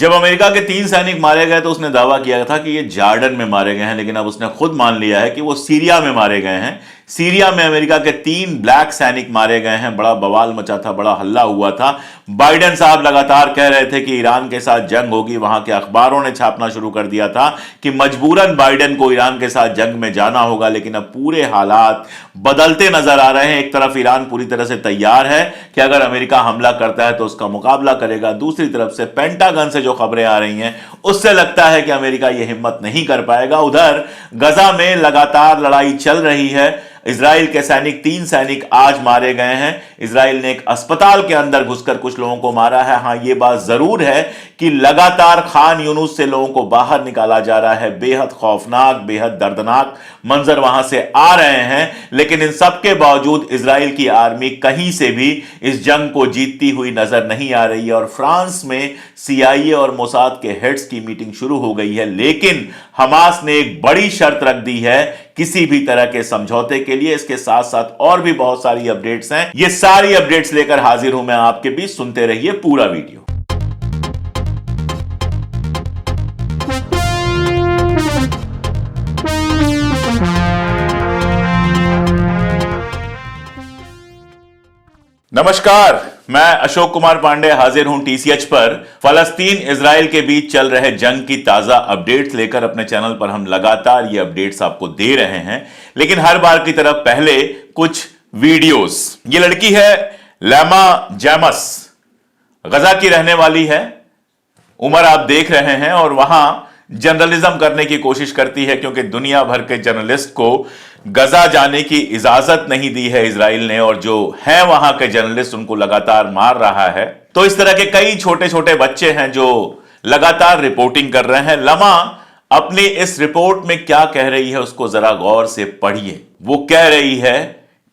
जब अमेरिका के 3 सैनिक मारे गए तो उसने दावा किया था कि ये जॉर्डन में मारे गए हैं, लेकिन अब उसने खुद मान लिया है कि वो सीरिया में मारे गए हैं। सीरिया में अमेरिका के 3 ब्लैक सैनिक मारे गए हैं। बड़ा बवाल मचा था, बड़ा हल्ला हुआ था। बाइडेन साहब लगातार कह रहे थे कि ईरान के साथ जंग होगी। वहां के अखबारों ने छापना शुरू कर दिया था कि मजबूरन बाइडेन को ईरान के साथ जंग में जाना होगा। लेकिन अब पूरे हालात बदलते नजर आ रहे हैं। एक तरफ ईरान पूरी तरह से तैयार है कि अगर अमेरिका हमला करता है तो उसका मुकाबला करेगा। दूसरी तरफ से पेंटागन से जो खबरें आ रही हैं उससे लगता है कि अमेरिका यह हिम्मत नहीं कर पाएगा। उधर गजा में लगातार लड़ाई चल रही है। इजराइल के 3 सैनिक आज मारे गए हैं। इजराइल ने एक अस्पताल के अंदर घुसकर कुछ लोगों को मारा है। हां, यह बात जरूर है कि लगातार खान यूनुस से लोगों को बाहर निकाला जा रहा है। बेहद खौफनाक, बेहद दर्दनाक मंजर वहां से आ रहे हैं। लेकिन इन सब के बावजूद इजराइल की आर्मी कहीं से भी इस जंग को जीतती हुई नजर नहीं आ रही है। और फ्रांस में CIA और मोसाद के हेड्स की मीटिंग शुरू हो गई है। लेकिन हमास ने एक बड़ी शर्त रख दी है किसी भी तरह के समझौते के लिए। इसके साथ साथ और भी बहुत सारी अपडेट्स हैं। ये सारी अपडेट्स लेकर हाजिर हूं मैं आपके बीच। सुनते रहिए पूरा वीडियो। नमस्कार, मैं अशोक कुमार पांडे हाजिर हूं TCH पर। फलस्तीन इजराइल के बीच चल रहे जंग की ताजा अपडेट्स लेकर अपने चैनल पर हम लगातार ये अपडेट्स आपको दे रहे हैं। लेकिन हर बार की तरह पहले कुछ वीडियोस। ये लड़की है लैमा जैमस, गजा की रहने वाली है। उम्र आप देख रहे हैं और वहां जर्नलिज्म करने की कोशिश करती है, क्योंकि दुनिया भर के जर्नलिस्ट को गजा जाने की इजाजत नहीं दी है इजराइल ने, और जो है वहां के जर्नलिस्ट उनको लगातार मार रहा है। तो इस तरह के कई छोटे छोटे बच्चे हैं जो लगातार रिपोर्टिंग कर रहे हैं। लमा अपनी इस रिपोर्ट में क्या कह रही है उसको जरा गौर से पढ़िए। वो कह रही है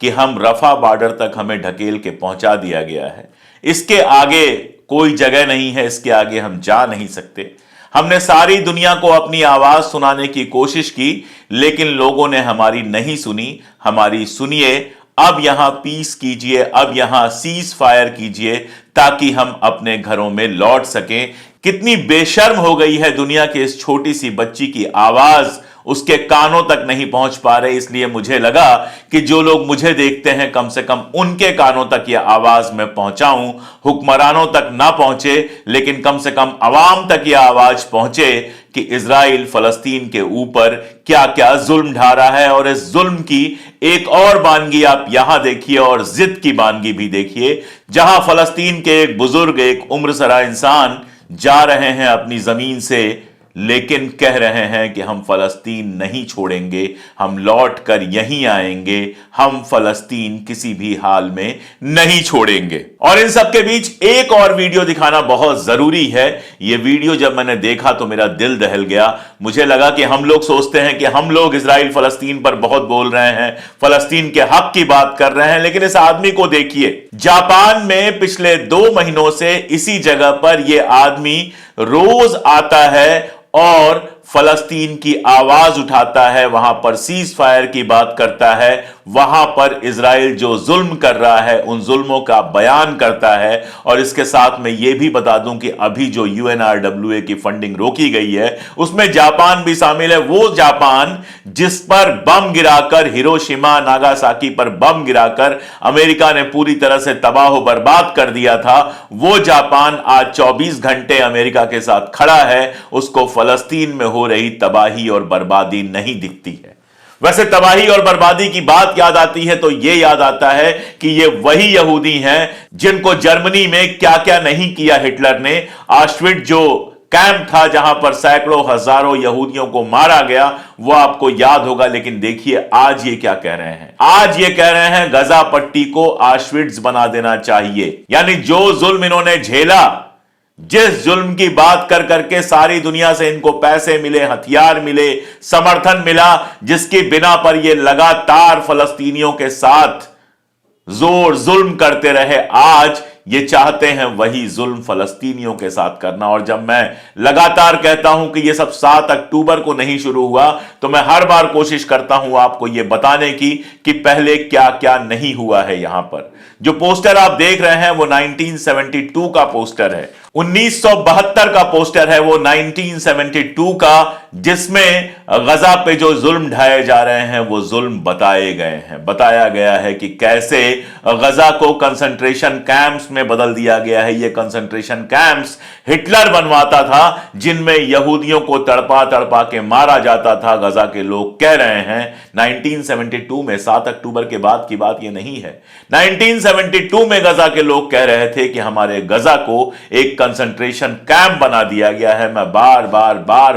कि हम रफा बॉर्डर तक हमें ढकेल के पहुंचा दिया गया है। इसके आगे कोई जगह नहीं है, इसके आगे हम जा नहीं सकते। हमने सारी दुनिया को अपनी आवाज सुनाने की कोशिश की, लेकिन लोगों ने हमारी नहीं सुनी। हमारी सुनिए, अब यहां पीस कीजिए, अब यहां सीज फायर कीजिए ताकि हम अपने घरों में लौट सकें। कितनी बेशर्म हो गई है दुनिया की इस छोटी सी बच्ची की आवाज उसके कानों तक नहीं पहुंच पा रहे। इसलिए मुझे लगा कि जो लोग मुझे देखते हैं कम से कम उनके कानों तक यह आवाज मैं पहुंचाऊं। हुक्मरानों तक ना पहुंचे, लेकिन कम से कम अवाम तक यह आवाज पहुंचे कि इजराइल फलस्तीन के ऊपर क्या क्या जुल्म ढा रहा है। और इस जुल्म की एक और बानगी आप यहां देखिए, और जिद की बानगी भी देखिए, जहां फलस्तीन के एक बुजुर्ग, एक उम्रसरा इंसान जा रहे हैं अपनी जमीन से, लेकिन कह रहे हैं कि हम फलस्तीन नहीं छोड़ेंगे, हम लौट कर यहीं आएंगे, हम फलस्तीन किसी भी हाल में नहीं छोड़ेंगे। और इन सब के बीच एक और वीडियो दिखाना बहुत जरूरी है। यह वीडियो जब मैंने देखा तो मेरा दिल दहल गया। मुझे लगा कि हम लोग सोचते हैं कि हम लोग इजराइल फलस्तीन पर बहुत बोल रहे हैं, फलस्तीन के हक की बात कर रहे हैं, लेकिन इस आदमी को देखिए। जापान में पिछले 2 महीनों से इसी जगह पर यह आदमी रोज आता है और फलस्तीन की आवाज उठाता है, वहां पर सीज फायर की बात करता है, वहां पर इजराइल जो जुल्म कर रहा है उन जुल्मों का बयान करता है। और इसके साथ में यह भी बता दूं कि अभी जो UNRWA की फंडिंग रोकी गई है उसमें जापान भी शामिल है। वो जापान जिस पर बम गिराकर, हिरोशिमा नागासाकी पर बम गिराकर अमेरिका ने पूरी तरह से तबाह बर्बाद कर दिया था, वो जापान आज 24 घंटे अमेरिका के साथ खड़ा है। उसको फलस्तीन में हो रही तबाही और बर्बादी नहीं दिखती है। वैसे तबाही और बर्बादी की बात याद आती है तो यह याद आता है कि ये वही यहूदी हैं जिनको जर्मनी में क्या क्या नहीं किया हिटलर ने। ऑश्विट्ज जो कैंप था जहां पर सैकड़ों हजारों यहूदियों को मारा गया, वो आपको याद होगा। लेकिन देखिए आज ये क्या कह रहे हैं। आज ये कह रहे हैं गजा पट्टी को ऑश्विट्ज बना देना चाहिए। यानी जो जुल्म इन्होंने झेला, जिस जुल्म की बात कर करके सारी दुनिया से इनको पैसे मिले, हथियार मिले, समर्थन मिला, जिसकी बिना पर ये लगातार फलस्तीनियों के साथ जोर जुल्म करते रहे, आज ये चाहते हैं वही जुल्म फलस्तीनियों के साथ करना। और जब मैं लगातार कहता हूं कि ये सब 7 अक्टूबर को नहीं शुरू हुआ, तो मैं हर बार कोशिश करता हूं आपको ये बताने की कि पहले क्या क्या नहीं हुआ है। यहां पर जो पोस्टर आप देख रहे हैं वो 1972 का पोस्टर है, 1972 का पोस्टर है वो 1972 का, जिसमें गजा पे जो जुल्म ढाए जा रहे हैं वो जुल्म बताए गए हैं। बताया गया है कि कैसे गजा को कंसंट्रेशन कैंप्स में बदल दिया गया है। ये कंसंट्रेशन कैंप्स हिटलर बनवाता था, जिनमें यहूदियों को तड़पा तड़पा के मारा जाता था। गजा के लोग कह रहे हैं 1972 में, 7 अक्टूबर के बाद की बात ये नहीं है, 1972 में गजा के लोग कह रहे थे कि हमारे गजा को एक कंसंट्रेशन कैंप बना दिया गया है। मैं बार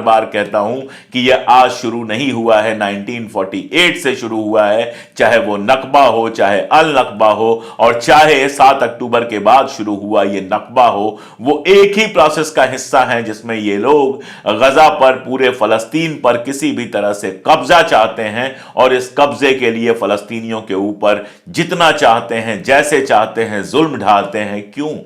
बार कहता हूं कि यह आज शुरू नहीं हुआ है, 1948 से शुरू हुआ है, चाहे वो नकबा हो, चाहे अल नकबा हो, और चाहे 7 अक्टूबर के बाद शुरू हुआ ये नकबा हो, वो एक ही प्रोसेस का हिस्सा है जिसमें ये लोग गजा पर, पूरे फलस्तीन पर किसी भी तरह से कब्जा चाहते हैं और इस कब्जे के लिए फलस्तीनियों के ऊपर जितना चाहते हैं, जैसे चाहते हैं, जुल्म ढालते हैं। क्यों?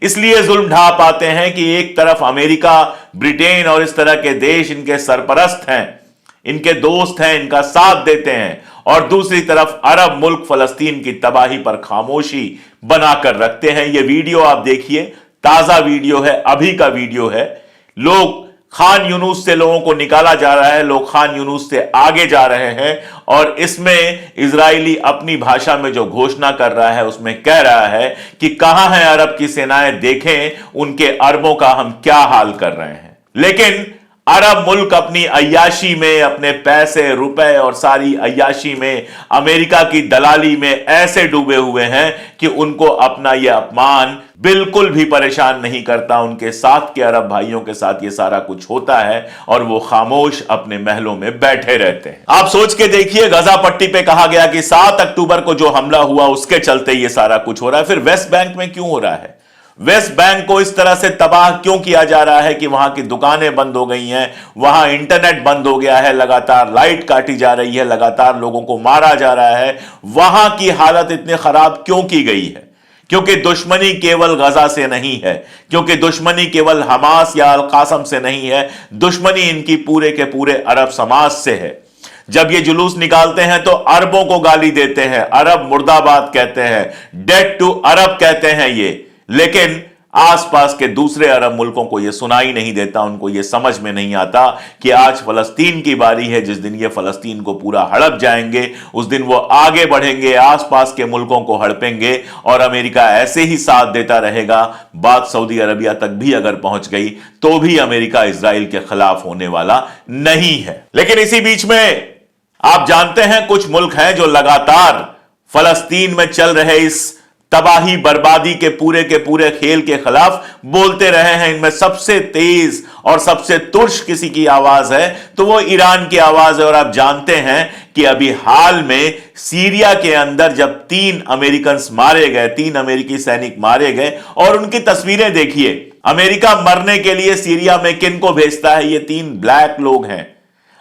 इसलिए जुल्म ढा पाते हैं कि एक तरफ अमेरिका, ब्रिटेन और इस तरह के देश इनके सरपरस्त हैं, इनके दोस्त हैं, इनका साथ देते हैं, और दूसरी तरफ अरब मुल्क फलस्तीन की तबाही पर खामोशी बनाकर रखते हैं। यह वीडियो आप देखिए, ताजा वीडियो है, अभी का वीडियो है। लोग खान यूनुस से लोगों को निकाला जा रहा है, लोग खान यूनुस से आगे जा रहे हैं, और इसमें इजरायली अपनी भाषा में जो घोषणा कर रहा है उसमें कह रहा है कि कहां है अरब की सेनाएं, देखें उनके अरबों का हम क्या हाल कर रहे हैं। लेकिन अरब मुल्क अपनी अय्याशी में, अपने पैसे, रुपए और सारी अय्याशी में, अमेरिका की दलाली में ऐसे डूबे हुए हैं कि उनको अपना यह अपमान बिल्कुल भी परेशान नहीं करता। उनके साथ के अरब भाइयों के साथ ये सारा कुछ होता है और वो खामोश अपने महलों में बैठे रहते हैं। आप सोच के देखिए, गजा पट्टी पे कहा गया कि 7 अक्टूबर को जो हमला हुआ उसके चलते ये सारा कुछ हो रहा है। फिर वेस्ट बैंक में क्यों हो रहा है? वेस्ट बैंक को इस तरह से तबाह क्यों किया जा रहा है कि वहां की दुकानें बंद हो गई हैं, वहां इंटरनेट बंद हो गया है, लगातार लाइट काटी जा रही है, लगातार लोगों को मारा जा रहा है। वहां की हालत इतनी खराब क्यों की गई है? क्योंकि दुश्मनी केवल गजा से नहीं है, क्योंकि दुश्मनी केवल हमास या अल कासम से नहीं है, दुश्मनी इनकी पूरे के पूरे अरब समाज से है। जब ये जुलूस निकालते हैं तो अरबों को गाली देते हैं, अरब मुर्दाबाद कहते हैं, डेड टू अरब कहते हैं ये, लेकिन आसपास के दूसरे अरब मुल्कों को यह सुनाई नहीं देता, उनको यह समझ में नहीं आता कि आज फलस्तीन की बारी है। जिस दिन ये फलस्तीन को पूरा हड़प जाएंगे, उस दिन वो आगे बढ़ेंगे, आसपास के मुल्कों को हड़पेंगे, और अमेरिका ऐसे ही साथ देता रहेगा। बात सऊदी अरबिया तक भी अगर पहुंच गई तो भी अमेरिका इजराइल के खिलाफ होने वाला नहीं है। लेकिन इसी बीच में आप जानते हैं कुछ मुल्क हैं जो लगातार फलस्तीन में चल रहे इस तबाही बर्बादी के पूरे खेल के खिलाफ बोलते रहे हैं। इनमें सबसे तेज और सबसे तुर्श किसी की आवाज है तो वो ईरान की आवाज है। और आप जानते हैं कि अभी हाल में सीरिया के अंदर जब 3 अमेरिकन मारे गए, 3 अमेरिकी सैनिक मारे गए, और उनकी तस्वीरें देखिए। अमेरिका मरने के लिए सीरिया में किन को भेजता है? ये 3 ब्लैक लोग हैं।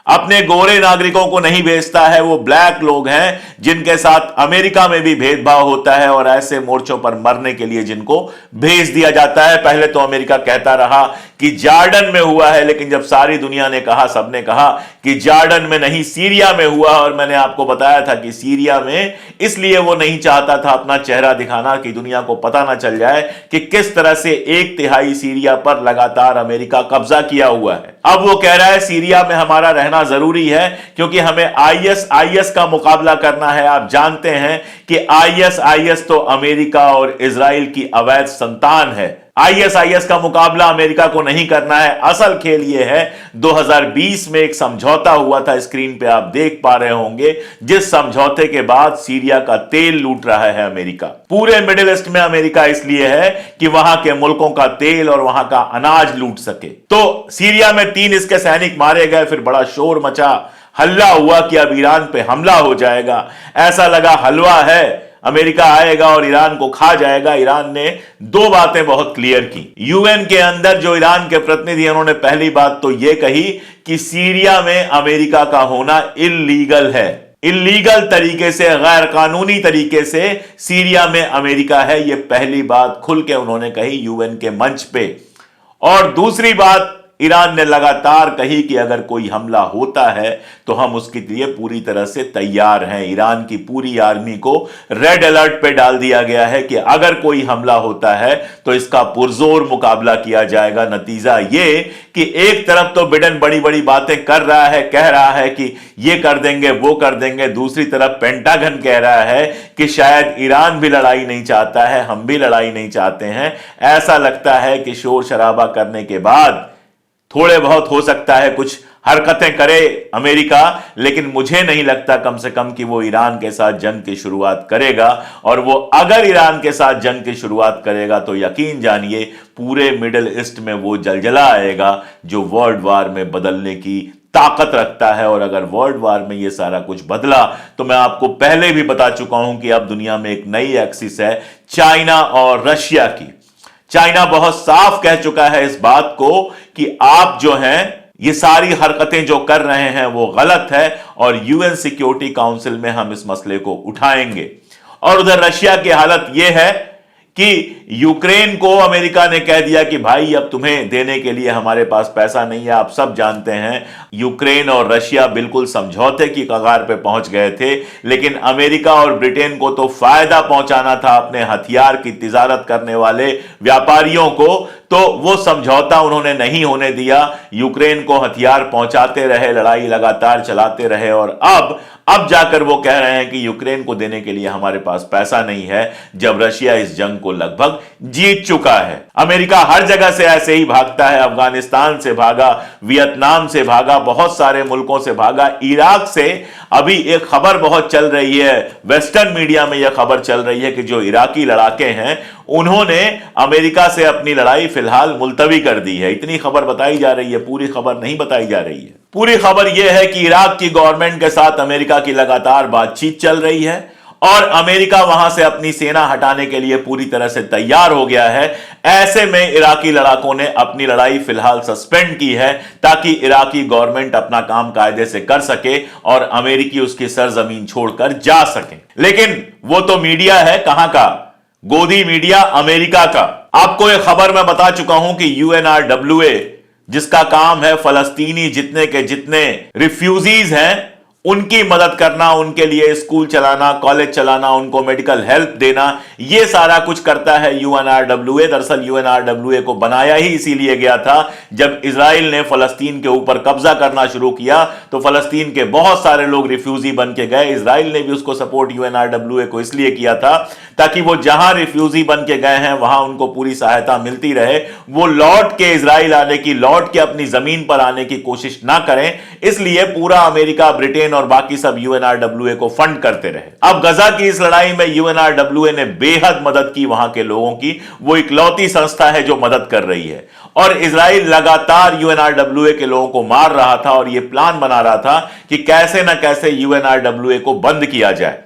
अपने गोरे नागरिकों को नहीं भेजता है, वो ब्लैक लोग हैं जिनके साथ अमेरिका में भी भेदभाव होता है और ऐसे मोर्चों पर मरने के लिए जिनको भेज दिया जाता है। पहले तो अमेरिका कहता रहा कि जॉर्डन में हुआ है, लेकिन जब सारी दुनिया ने कहा, सबने कहा कि जॉर्डन में नहीं सीरिया में हुआ, और मैंने आपको बताया था कि सीरिया में इसलिए वो नहीं चाहता था अपना चेहरा दिखाना कि दुनिया को पता ना चल जाए कि किस तरह से 1/3 सीरिया पर लगातार अमेरिका कब्जा किया हुआ है। अब वो कह रहा है सीरिया में हमारा रहना जरूरी है क्योंकि हमें आईएस का मुकाबला करना है। आप जानते हैं कि आईएस तो अमेरिका और इजराइल की अवैध संतान है। आईएस का मुकाबला अमेरिका को नहीं करना है। असल खेल यह है, 2020 में एक समझौता हुआ था, स्क्रीन पे आप देख पा रहे होंगे, जिस समझौते के बाद सीरिया का तेल लूट रहा है अमेरिका। पूरे मिडिल ईस्ट में अमेरिका इसलिए है कि वहां के मुल्कों का तेल और वहां का अनाज लूट सके। तो सीरिया में 3 इसके सैनिक मारे गए, फिर बड़ा शोर मचा, हल्ला हुआ कि अब ईरान पे हमला हो जाएगा। ऐसा लगा हलवा है, अमेरिका आएगा और ईरान को खा जाएगा। ईरान ने 2 बातें बहुत क्लियर की। यूएन के अंदर जो ईरान के प्रतिनिधि हैं, उन्होंने पहली बात तो यह कही कि सीरिया में अमेरिका का होना इल्लीगल है। इल्लीगल तरीके से, गैर कानूनी तरीके से सीरिया में अमेरिका है, यह पहली बात खुल के उन्होंने कही यूएन के मंच पे। और दूसरी बात ईरान ने लगातार कही कि अगर कोई हमला होता है तो हम उसके लिए पूरी तरह से तैयार हैं। ईरान की पूरी आर्मी को रेड अलर्ट पे डाल दिया गया है कि अगर कोई हमला होता है तो इसका पुरजोर मुकाबला किया जाएगा। नतीजा ये कि एक तरफ तो बिडेन बड़ी बड़ी बातें कर रहा है, कह रहा है कि ये कर देंगे वो कर देंगे, दूसरी तरफ पेंटागन कह रहा है कि शायद ईरान भी लड़ाई नहीं चाहता है, हम भी लड़ाई नहीं चाहते हैं। ऐसा लगता है कि शोर शराबा करने के बाद थोड़े बहुत हो सकता है कुछ हरकतें करे अमेरिका, लेकिन मुझे नहीं लगता कम से कम कि वो ईरान के साथ जंग की शुरुआत करेगा। और वो अगर ईरान के साथ जंग की शुरुआत करेगा तो यकीन जानिए पूरे मिडिल ईस्ट में वो जलजला आएगा जो वर्ल्ड वार में बदलने की ताकत रखता है। और अगर वर्ल्ड वार में ये सारा कुछ बदला तो मैं आपको पहले भी बता चुका हूं कि अब दुनिया में एक नई एक्सिस है चाइना और रशिया की। चाइना बहुत साफ कह चुका है इस बात को कि आप जो हैं ये सारी हरकतें जो कर रहे हैं वो गलत है और यूएन सिक्योरिटी काउंसिल में हम इस मसले को उठाएंगे। और उधर रशिया की हालत यह है कि यूक्रेन को अमेरिका ने कह दिया कि भाई अब तुम्हें देने के लिए हमारे पास पैसा नहीं है। आप सब जानते हैं यूक्रेन और रशिया बिल्कुल समझौते की कगार पे पहुंच गए थे, लेकिन अमेरिका और ब्रिटेन को तो फायदा पहुंचाना था अपने हथियार की तिजारत करने वाले व्यापारियों को, तो वो समझौता उन्होंने नहीं होने दिया। यूक्रेन को हथियार पहुंचाते रहे, लड़ाई लगातार चलाते रहे और अब जाकर वो कह रहे हैं कि यूक्रेन को देने के लिए हमारे पास पैसा नहीं है, जब रशिया इस जंग को लगभग जीत चुका है। अमेरिका हर जगह से ऐसे ही भागता है, अफगानिस्तान से भागा, वियतनाम से भागा, बहुत सारे मुल्कों से भागा, इराक से। अभी एक खबर बहुत चल रही है, वेस्टर्न मीडिया में यह खबर चल रही है कि जो इराकी लड़ाके हैं उन्होंने अमेरिका से अपनी लड़ाई फिलहाल मुलतवी कर दी है। इतनी खबर बताई जा रही है, पूरी खबर नहीं बताई जा रही है। पूरी खबर यह है कि इराक की गवर्नमेंट के साथ अमेरिका की लगातार बातचीत चल रही है और अमेरिका वहां से अपनी सेना हटाने के लिए पूरी तरह से तैयार हो गया है। ऐसे में इराकी लड़ाकों ने अपनी लड़ाई फिलहाल सस्पेंड की है ताकि इराकी गवर्नमेंट अपना काम कायदे से कर सके और अमेरिकी उसकी सरजमीन छोड़कर जा सके। लेकिन वो तो मीडिया है कहां का, गोदी मीडिया अमेरिका का। आपको एक खबर मैं बता चुका हूं कि UNRWA जिसका काम है फलस्तीनी जितने के जितने रिफ्यूजीज हैं उनकी मदद करना, उनके लिए स्कूल चलाना, कॉलेज चलाना, उनको मेडिकल हेल्प देना, यह सारा कुछ करता है UNRWA। दरअसल UNRWA को बनाया ही इसीलिए गया था जब इजराइल ने फलस्तीन के ऊपर कब्जा करना शुरू किया तो फलस्तीन के बहुत सारे लोग रिफ्यूजी बन के गए। इजराइल ने भी उसको सपोर्ट UNRWA को इसलिए किया था ताकि वो जहां रिफ्यूजी बन के गए हैं वहां उनको पूरी सहायता मिलती रहे, वो लौट के इजराइल आने की, लौट के अपनी जमीन पर आने की कोशिश ना करें। इसलिए पूरा अमेरिका, ब्रिटेन और बाकी सब UNRWA को फंड करते रहे। अब गजा की इस लड़ाई में UNRWA ने बेहद मदद की वहां के लोगों की, वो इकलौती संस्था है जो मदद कर रही है। और इजराइल लगातार UNRWA के लोगों को मार रहा था और यह प्लान बना रहा था कि कैसे ना कैसे UNRWA को बंद किया जाए।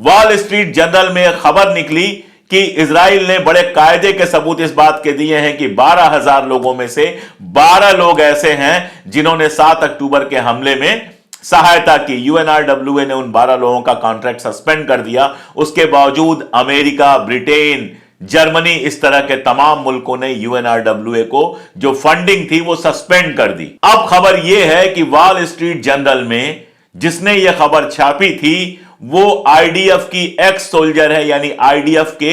वॉल स्ट्रीट जर्नल में एक खबर निकली कि इजराइल ने बड़े कायदे के सबूत इस बात के दिए हैं कि 12,000 लोगों में से 12 लोग ऐसे हैं जिन्होंने 7 अक्टूबर के हमले में सहायता की। UNRWA ने उन 12 लोगों का कॉन्ट्रैक्ट सस्पेंड कर दिया। उसके बावजूद अमेरिका, ब्रिटेन, जर्मनी, इस तरह के तमाम मुल्कों ने UNRWA को जो फंडिंग थी वो सस्पेंड कर दी। अब खबर यह है कि वॉल स्ट्रीट जर्नल में जिसने यह खबर छापी थी वो IDF की एक्स सोल्जर है, यानी IDF के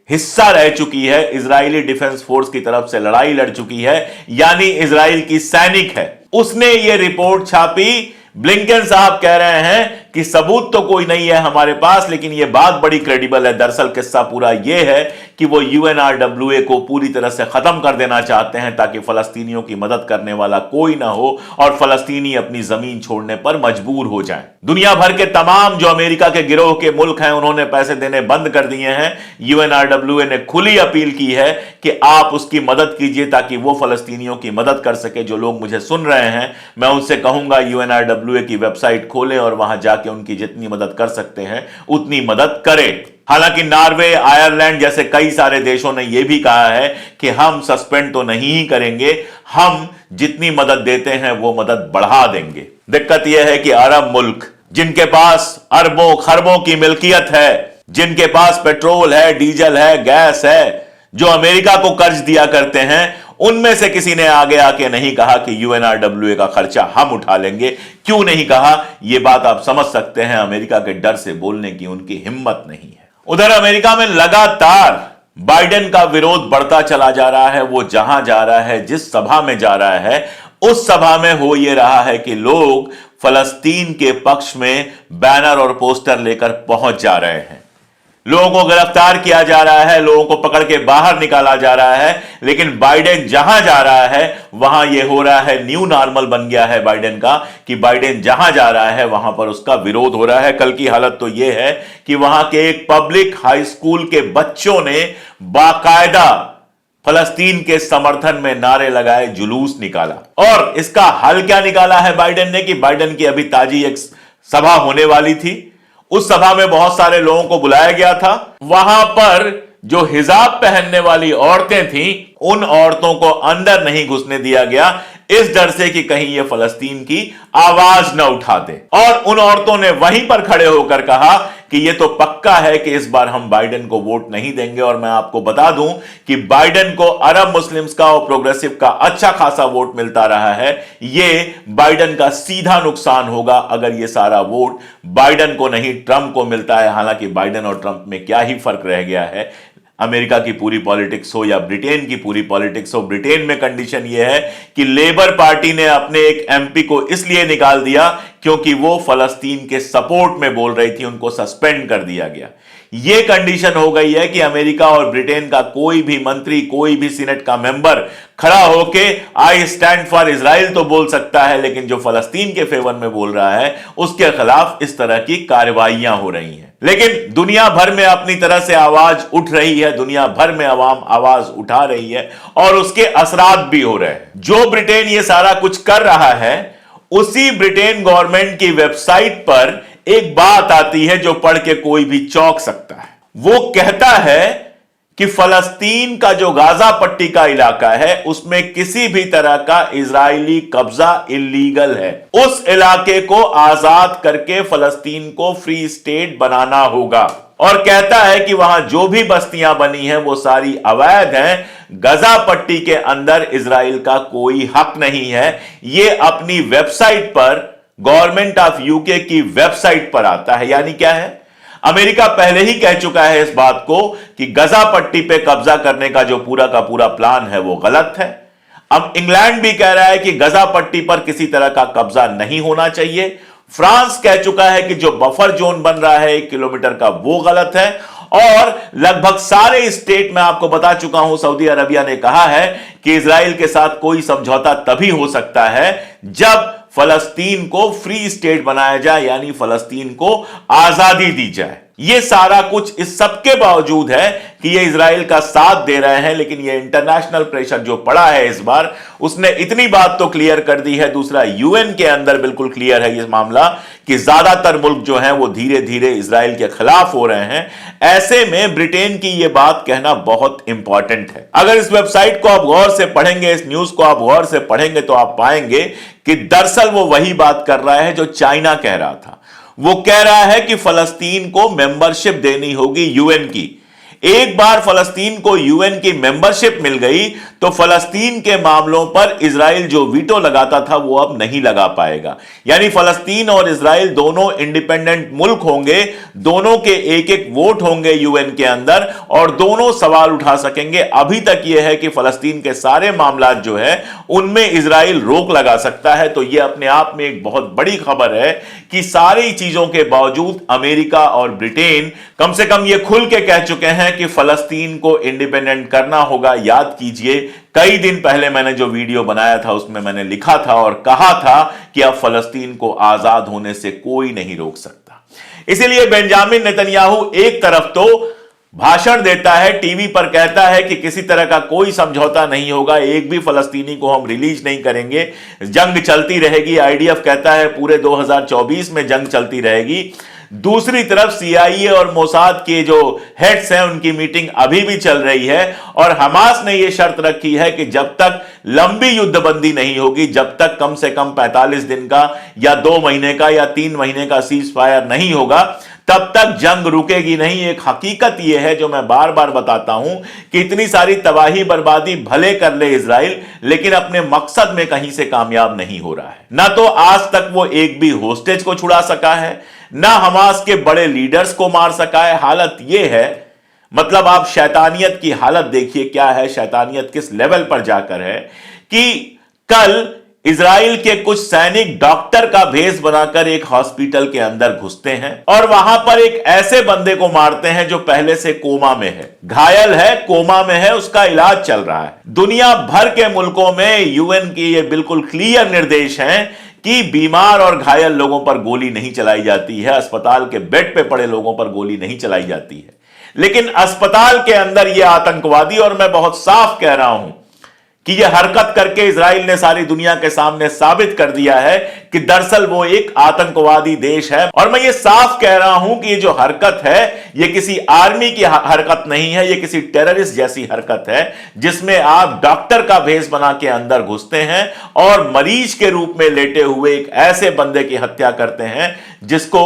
हिस्सा रह चुकी है, इजरायली डिफेंस फोर्स की तरफ से लड़ाई लड़ चुकी है, यानी इजराइल की सैनिक है। उसने ये रिपोर्ट छापी। ब्लिंकन साहब कह रहे हैं कि सबूत तो कोई नहीं है हमारे पास, लेकिन यह बात बड़ी क्रेडिबल है। दरअसल किस्सा पूरा यह है कि वो UNRWA को पूरी तरह से खत्म कर देना चाहते हैं ताकि फलस्तीनियों की मदद करने वाला कोई ना हो और फलस्तीनी अपनी जमीन छोड़ने पर मजबूर हो जाएं। दुनिया भर के तमाम जो अमेरिका के गिरोह के मुल्क हैं उन्होंने पैसे देने बंद कर दिए हैं। UNRWA ने खुली अपील की है कि आप उसकी मदद कीजिए ताकि वो फलस्तीनियों की मदद कर सके। जो लोग मुझे सुन रहे हैं मैं उनसे कहूंगा UNRWA की वेबसाइट खोलें और वहां जाके उनकी जितनी मदद कर सकते हैं उतनी मदद करें। हालांकि नॉर्वे, आयरलैंड जैसे कई सारे देशों ने यह भी कहा है कि हम सस्पेंड तो नहीं ही करेंगे, हम जितनी मदद देते हैं वो मदद बढ़ा देंगे। दिक्कत यह है कि अरब मुल्क जिनके पास अरबों खरबों की मिल्कियत है, जिनके पास पेट्रोल है, डीजल है, गैस है, जो अमेरिका को कर्ज दिया करते हैं, उनमें से किसी ने आगे आके नहीं कहा कि यूएनआरडब्ल्यूए का खर्चा हम उठा लेंगे। क्यों नहीं कहा, यह बात आप समझ सकते हैं। अमेरिका के डर से बोलने की उनकी हिम्मत नहीं है। उधर अमेरिका में लगातार बाइडेन का विरोध बढ़ता चला जा रहा है। वो जहां जा रहा है, जिस सभा में जा रहा है, उस सभा में हो यह रहा है कि लोग फलस्तीन के पक्ष में बैनर और पोस्टर लेकर पहुंच जा रहे हैं। लोगों को गिरफ्तार किया जा रहा है, लोगों को पकड़ के बाहर निकाला जा रहा है। लेकिन बाइडेन जहां जा रहा है वहां यह हो रहा है, न्यू नॉर्मल बन गया है बाइडेन का, कि बाइडेन जहां जा रहा है वहां पर उसका विरोध हो रहा है। कल की हालत तो यह है कि वहां के एक पब्लिक हाई स्कूल के बच्चों ने बाकायदा फलस्तीन के समर्थन में नारे लगाए, जुलूस निकाला। और इसका हल क्या निकाला है बाइडेन ने, कि बाइडेन की अभी ताजी एक सभा होने वाली थी। उस सभा में बहुत सारे लोगों को बुलाया गया था। वहां पर जो हिजाब पहनने वाली औरतें थीं, उन औरतों को अंदर नहीं घुसने दिया गया, इस डर से कि कहीं ये फलस्तीन की आवाज न उठा दे। और उन औरतों ने वहीं पर खड़े होकर कहा कि ये तो पक्का है कि इस बार हम बाइडेन को वोट नहीं देंगे। और मैं आपको बता दूं कि बाइडेन को अरब मुस्लिम्स का और प्रोग्रेसिव का अच्छा खासा वोट मिलता रहा है। ये बाइडेन का सीधा नुकसान होगा अगर ये सारा वोट बाइडेन को नहीं ट्रंप को मिलता है। हालांकि बाइडेन और ट्रंप में क्या ही फर्क रह गया है। अमेरिका की पूरी पॉलिटिक्स हो या ब्रिटेन की पूरी पॉलिटिक्स हो, ब्रिटेन में कंडीशन यह है कि लेबर पार्टी ने अपने एक एमपी को इसलिए निकाल दिया क्योंकि वो फलस्तीन के सपोर्ट में बोल रही थी, उनको सस्पेंड कर दिया गया। यह कंडीशन हो गई है कि अमेरिका और ब्रिटेन का कोई भी मंत्री, कोई भी सीनेट का मेंबर खड़ा होके आई स्टैंड फॉर इजराइल तो बोल सकता है, लेकिन जो फलस्तीन के फेवर में बोल रहा है उसके खिलाफ इस तरह की कार्रवाइयां हो रही हैं। लेकिन दुनिया भर में अपनी तरह से आवाज उठ रही है, दुनिया भर में अवाम आवाज उठा रही है और उसके असरात भी हो रहे हैं। जो ब्रिटेन ये सारा कुछ कर रहा है, उसी ब्रिटेन गवर्नमेंट की वेबसाइट पर एक बात आती है जो पढ़ के कोई भी चौंक सकता है। वो कहता है कि फलस्तीन का जो गाजा पट्टी का इलाका है उसमें किसी भी तरह का इजरायली कब्जा इल्लीगल है। उस इलाके को आजाद करके फलस्तीन को फ्री स्टेट बनाना होगा। और कहता है कि वहां जो भी बस्तियां बनी हैं वो सारी अवैध हैं। गाजा पट्टी के अंदर इजराइल का कोई हक नहीं है। यह अपनी वेबसाइट पर, गवर्नमेंट ऑफ यूके की वेबसाइट पर आता है। यानी क्या है, अमेरिका पहले ही कह चुका है इस बात को कि गाजा पट्टी पे कब्जा करने का जो पूरा का पूरा प्लान है वो गलत है। अब इंग्लैंड भी कह रहा है कि गाजा पट्टी पर किसी तरह का कब्जा नहीं होना चाहिए। फ्रांस कह चुका है कि जो बफर जोन बन रहा है 1 किलोमीटर का वो गलत है। और लगभग सारे स्टेट में आपको बता चुका हूं, सऊदी अरबिया ने कहा है कि इजराइल के साथ कोई समझौता तभी हो सकता है जब फलस्तीन को फ्री स्टेट बनाया जाए, यानी फलस्तीन को आजादी दी जाए। यह सारा कुछ इस सबके बावजूद है कि ये इजराइल का साथ दे रहे हैं। लेकिन ये इंटरनेशनल प्रेशर जो पड़ा है इस बार, उसने इतनी बात तो क्लियर कर दी है। दूसरा, यूएन के अंदर बिल्कुल क्लियर है ये मामला कि ज्यादातर मुल्क जो हैं वो धीरे धीरे इजराइल के खिलाफ हो रहे हैं। ऐसे में ब्रिटेन की यह बात कहना बहुत इंपॉर्टेंट है। अगर इस वेबसाइट को आप गौर से पढ़ेंगे, इस न्यूज को आप गौर से पढ़ेंगे, तो आप पाएंगे कि दरअसल वो वही बात कर रहा है जो चाइना कह रहा था। वो कह रहा है कि फलस्तीन को मेंबरशिप देनी होगी यूएन की। एक बार फलस्तीन को यूएन की मेंबरशिप मिल गई तो फलस्तीन के मामलों पर इजराइल जो वीटो लगाता था वो अब नहीं लगा पाएगा। यानी फलस्तीन और इजराइल दोनों इंडिपेंडेंट मुल्क होंगे, दोनों के एक एक वोट होंगे यूएन के अंदर और दोनों सवाल उठा सकेंगे। अभी तक यह है कि फलस्तीन के सारे मामला जो है उनमें इजराइल रोक लगा सकता है। तो यह अपने आप में एक बहुत बड़ी खबर है कि सारी चीजों के बावजूद अमेरिका और ब्रिटेन कम से कम यह खुल के कह चुके हैं कि फलस्तीन को इंडिपेंडेंट करना होगा। याद कीजिए, कई दिन पहले मैंने जो वीडियो बनाया था उसमें मैंने लिखा था और कहा था कि अब फलस्तीन को आजाद होने से कोई नहीं रोक सकता। इसीलिए बेंजामिन नेतन्याहू एक तरफ तो भाषण देता है, टीवी पर कहता है कि किसी तरह का कोई समझौता नहीं होगा, एक भी फलस्तीनी को हम रिलीज नहीं करेंगे, जंग चलती रहेगी। आईडीएफ कहता है पूरे 2024 में जंग चलती रहेगी। दूसरी तरफ सीआईए और मोसाद के जो हेड्स हैं उनकी मीटिंग अभी भी चल रही है और हमास ने यह शर्त रखी है कि जब तक लंबी युद्धबंदी नहीं होगी, जब तक कम से कम 45 दिन का या 2 महीने का या 3 महीने का सीज फायर नहीं होगा, तब तक जंग रुकेगी नहीं। एक हकीकत यह है जो मैं बार बार बताता हूं कि इतनी सारी तबाही बर्बादी भले कर ले इजराइल, लेकिन अपने मकसद में कहीं से कामयाब नहीं हो रहा है। ना तो आज तक वो एक भी होस्टेज को छुड़ा सका है, ना हमास के बड़े लीडर्स को मार सका है। हालत यह है, मतलब आप शैतानियत की हालत देखिए क्या है, शैतानियत किस लेवल पर जाकर है कि कल इजराइल के कुछ सैनिक डॉक्टर का भेष बनाकर एक हॉस्पिटल के अंदर घुसते हैं और वहां पर एक ऐसे बंदे को मारते हैं जो पहले से कोमा में है, घायल है, कोमा में है, उसका इलाज चल रहा है। दुनिया भर के मुल्कों में यूएन की ये बिल्कुल क्लियर निर्देश हैं कि बीमार और घायल लोगों पर गोली नहीं चलाई जाती है, अस्पताल के बेड पे पड़े लोगों पर गोली नहीं चलाई जाती है। लेकिन अस्पताल के अंदर ये आतंकवादी, और मैं बहुत साफ कह रहा हूं कि यह हरकत करके इजराइल ने सारी दुनिया के सामने साबित कर दिया है कि दरअसल वो एक आतंकवादी देश है। और मैं ये साफ कह रहा हूं कि ये जो हरकत है ये किसी आर्मी की हरकत नहीं है, ये किसी टेररिस्ट जैसी हरकत है जिसमें आप डॉक्टर का भेष बना के अंदर घुसते हैं और मरीज के रूप में लेटे हुए एक ऐसे बंदे की हत्या करते हैं जिसको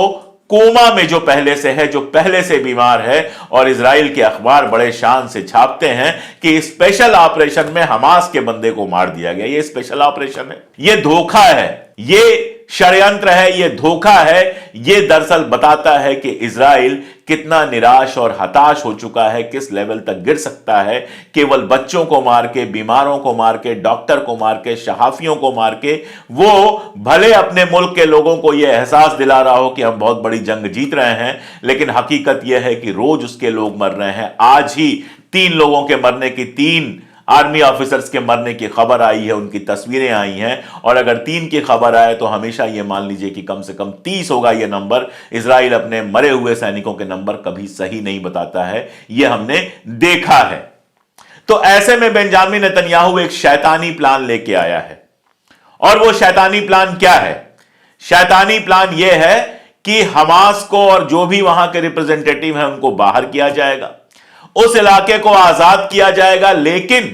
कोमा में जो पहले से है, जो पहले से बीमार है। और इजराइल के अखबार बड़े शान से छापते हैं कि स्पेशल ऑपरेशन में हमास के बंदे को मार दिया गया। ये स्पेशल ऑपरेशन है, ये धोखा है, ये षड्यंत्र है, ये धोखा है। ये दरअसल बताता है कि इजराइल कितना निराश और हताश हो चुका है, किस लेवल तक गिर सकता है। केवल बच्चों को मार के, बीमारों को मार के, डॉक्टर को मार के, सहाफियों को मार के वो भले अपने मुल्क के लोगों को यह एहसास दिला रहा हो कि हम बहुत बड़ी जंग जीत रहे हैं, लेकिन हकीकत यह है कि रोज उसके लोग मर रहे हैं। आज ही 3 लोगों के मरने की, 3 आर्मी ऑफिसर्स के मरने की खबर आई है, उनकी तस्वीरें आई हैं। और अगर 3 की खबर आए तो हमेशा यह मान लीजिए कि कम से कम 30 होगा यह नंबर। इजराइल अपने मरे हुए सैनिकों के नंबर कभी सही नहीं बताता है, यह हमने देखा है। तो ऐसे में बेंजामिन नेतन्याहू एक शैतानी प्लान लेके आया है। और वो शैतानी प्लान क्या है? शैतानी प्लान यह है कि हमास को और जो भी वहां के रिप्रेजेंटेटिव हैं उनको बाहर किया जाएगा, उस इलाके को आजाद किया जाएगा, लेकिन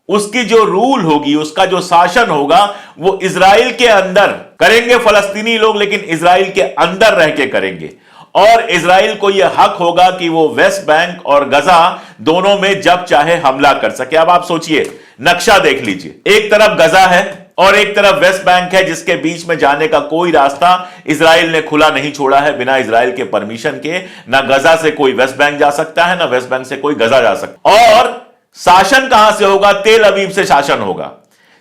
उसकी जो रूल होगी, उसका जो शासन होगा वो इजराइल के अंदर करेंगे फलस्तीनी लोग, लेकिन इजराइल के अंदर रह के करेंगे। और इजराइल को यह हक होगा कि वो वेस्ट बैंक और गजा दोनों में जब चाहे हमला कर सके। अब आप सोचिए, नक्शा देख लीजिए, एक तरफ गजा है और एक तरफ वेस्ट बैंक है, जिसके बीच में जाने का कोई रास्ता इजराइल ने खुला नहीं छोड़ा है बिना इजराइल के परमिशन के। ना गजा से कोई वेस्ट बैंक जा सकता है, ना वेस्ट बैंक से कोई गजा जा सकता है। और शासन कहां से होगा? तेल अवीव से शासन होगा,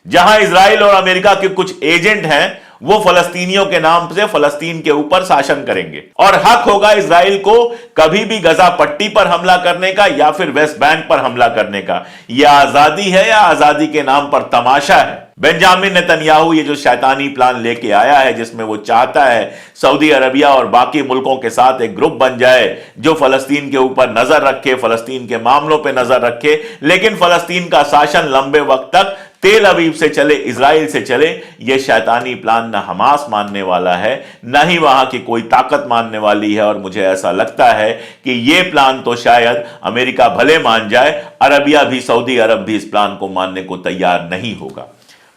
जहां इजराइल और अमेरिका के कुछ एजेंट हैं वो फलस्तीनियों के नाम से फलस्तीन के ऊपर शासन करेंगे। और हक होगा इजराइल को कभी भी गजा पट्टी पर हमला करने का या फिर वेस्ट बैंक पर हमला करने का। यह आजादी है या आजादी के नाम पर तमाशा है? बेंजामिन नेतन्याहू ये जो शैतानी प्लान लेके आया है, जिसमें वो चाहता है सऊदी अरबिया और बाकी मुल्कों के साथ एक ग्रुप बन जाए जो फलस्तीन के ऊपर नजर रखे, फलस्तीन के मामलों पे नजर रखे, लेकिन फलस्तीन का शासन लंबे वक्त तक तेल अवीव से चले, इजराइल से चले। यह शैतानी प्लान ना हमास मानने वाला है, ना ही वहां की कोई ताकत मानने वाली है। और मुझे ऐसा लगता है कि यह प्लान तो शायद अमेरिका भले मान जाए, अरबिया भी, सऊदी अरब भी इस प्लान को मानने को तैयार नहीं होगा।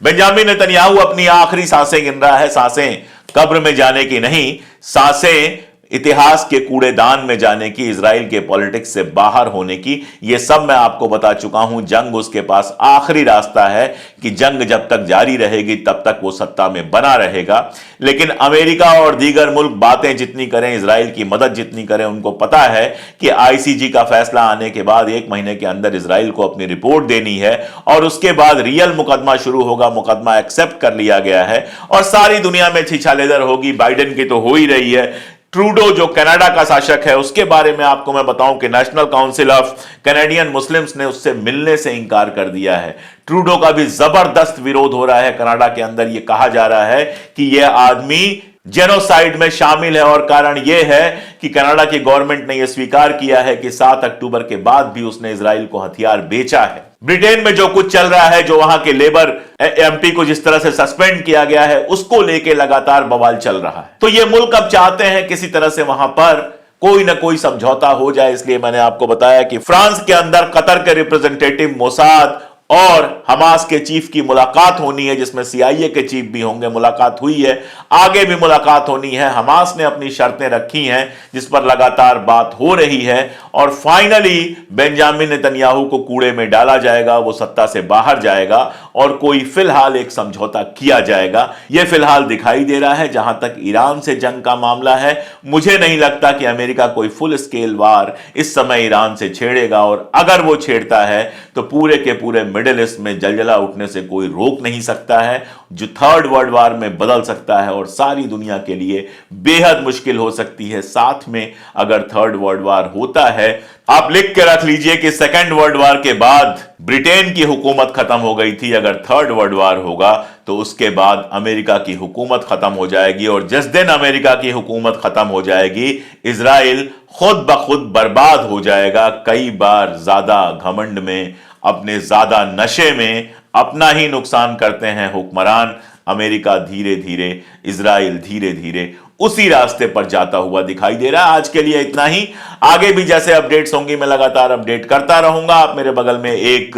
बेंजामिन नेतन्याहू अपनी आखिरी सांसें गिन रहा है, सांसें कब्र में जाने की नहीं, सांसें इतिहास के कूड़ेदान में जाने की, इजराइल के पॉलिटिक्स से बाहर होने की। यह सब मैं आपको बता चुका हूं। जंग उसके पास आखिरी रास्ता है कि जंग जब तक जारी रहेगी तब तक वो सत्ता में बना रहेगा। लेकिन अमेरिका और दीगर मुल्क बातें जितनी करें, इजराइल की मदद जितनी करें, उनको पता है कि आईसीजी का फैसला आने के बाद 1 महीने के अंदर इजराइल को अपनी रिपोर्ट देनी है और उसके बाद रियल मुकदमा शुरू होगा। मुकदमा एक्सेप्ट कर लिया गया है और सारी दुनिया में छिछालेदर होगी। बाइडेन की तो हो ही रही है। ट्रूडो जो कनाडा का शासक है, उसके बारे में आपको मैं बताऊं कि national council of Canadian Muslims ने उससे मिलने से इंकार कर दिया है। ट्रूडो का भी जबरदस्त विरोध हो रहा है कनाडा के अंदर। यह कहा जा रहा है कि यह आदमी जेनोसाइड में शामिल है और कारण यह है कि कनाडा की गवर्नमेंट ने यह स्वीकार किया है कि 7 अक्टूबर के बाद भी उसने इजराइल को हथियार बेचा है। ब्रिटेन में जो कुछ चल रहा है, जो वहां के लेबर एमपी को जिस तरह से सस्पेंड किया गया है, उसको लेके लगातार बवाल चल रहा है। तो ये मुल्क अब चाहते हैं किसी तरह से वहां पर कोई ना कोई समझौता हो जाए। इसलिए मैंने आपको बताया कि फ्रांस के अंदर कतर के रिप्रेजेंटेटिव मोसाद और हमास के चीफ की मुलाकात होनी है, जिसमें सीआईए के चीफ भी होंगे। मुलाकात हुई है, आगे भी मुलाकात होनी है। हमास ने अपनी शर्तें रखी हैं जिस पर लगातार बात हो रही है और फाइनली बेंजामिन नेतन्याहू को कूड़े में डाला जाएगा, वो सत्ता से बाहर जाएगा और कोई फिलहाल एक समझौता किया जाएगा। यह फिलहाल दिखाई दे रहा है। जहां तक ईरान से जंग का मामला है, मुझे नहीं लगता कि अमेरिका कोई फुल स्केल वार इस समय ईरान से छेड़ेगा, और अगर वो छेड़ता है तो पूरे के पूरे मिडिल ईस्ट में जलजला उठने से कोई रोक नहीं सकता है, जो थर्ड वर्ल्ड वार में बदल सकता है और सारी दुनिया के लिए बेहद मुश्किल हो सकती है। साथ में अगर थर्ड वर्ल्ड वार होता है, आप लिख के रख लीजिए कि सेकेंड वर्ल्ड वार के बाद ब्रिटेन की हुकूमत खत्म हो गई थी, अगर थर्ड वर्ल्ड वार होगा तो उसके बाद अमेरिका की हुकूमत खत्म हो जाएगी, और जिस दिन अमेरिका की हुकूमत खत्म हो जाएगी, इजराइल खुद ब खुद बर्बाद हो जाएगा। कई बार ज्यादा घमंड में, अपने ज्यादा नशे में अपना ही नुकसान करते हैं हुक्मरान। अमेरिका धीरे धीरे, इजराइल धीरे धीरे उसी रास्ते पर जाता हुआ दिखाई दे रहा है। आज के लिए इतना ही। आगे भी जैसे अपडेट्स होंगी मैं लगातार अपडेट करता रहूंगा। आप मेरे बगल में एक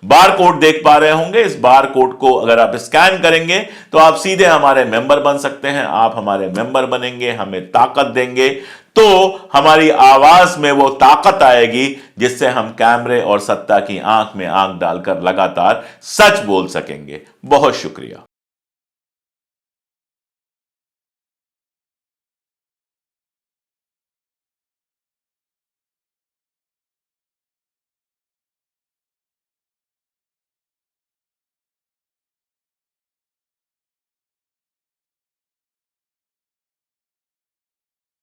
बार कोड देख पा रहे होंगे। इस बार कोड को अगर आप स्कैन करेंगे तो आप सीधे हमारे मेंबर बन सकते हैं। आप हमारे मेंबर बनेंगे, हमें ताकत देंगे, तो हमारी आवाज में वो ताकत आएगी जिससे हम कैमरे और सत्ता की आंख में आंख डालकर लगातार सच बोल सकेंगे। बहुत शुक्रिया।